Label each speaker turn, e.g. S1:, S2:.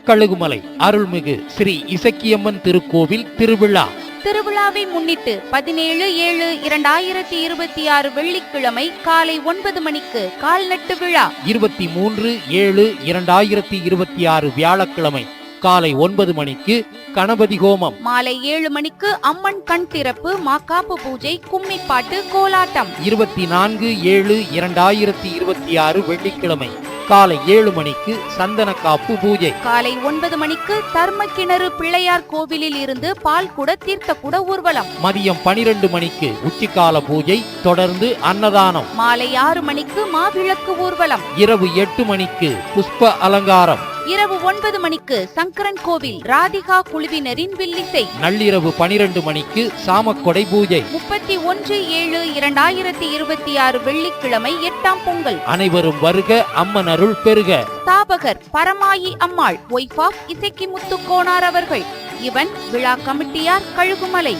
S1: கழுகுமலை அருள்மிகு ஸ்ரீ இசக்கியம்மன் திருக்கோவில் திருவிழா.
S2: திருவிழாவை முன்னிட்டு 17/7/2026 வெள்ளிக்கிழமை காலை 9 மணிக்கு கால்நட்டு விழா.
S1: 23/7/2026 வியாழக்கிழமை காலை 9 மணிக்கு கணபதி ஹோமம்.
S2: மாலை 7 மணிக்கு அம்மன் கண் திறப்பு, மாக்காப்பு பூஜை, கும்மிப்பாட்டு, கோலாட்டம்.
S1: 24/7/2026 வெள்ளிக்கிழமை காலை 7 மணிக்கு சந்தன காப்பு பூஜை.
S2: காலை 9 மணிக்கு தர்ம கிணறு பிள்ளையார் கோவிலில் இருந்து பால் குட தீர்த்த குட ஊர்வலம்.
S1: மதியம் 12 மணிக்கு உச்சிக்கால பூஜை, தொடர்ந்து அன்னதானம்.
S2: மாலை 6 மணிக்கு மாவிளக்கு ஊர்வலம்.
S1: இரவு 8 மணிக்கு புஷ்ப அலங்காரம்.
S2: இரவு 9 மணிக்கு சங்கரன் கோவில் ராதிகா குழுவினரின் வில்லிசை.
S1: நள்ளிரவு 12 மணிக்கு சாமக்கொடை பூஜை.
S2: 31/7/2026 வெள்ளிக்கிழமை 8ஆம் பொங்கல்.
S1: அனைவரும் வருக, அம்மன் அருள் பெருக.
S2: ஸ்தாபகர் பரமாயி அம்மாள், ஒய்ஃப் ஆஃப் இசக்கி முத்துக்கோனார் அவர்கள். இவன் விழா கமிட்டியார் கழுகுமலை.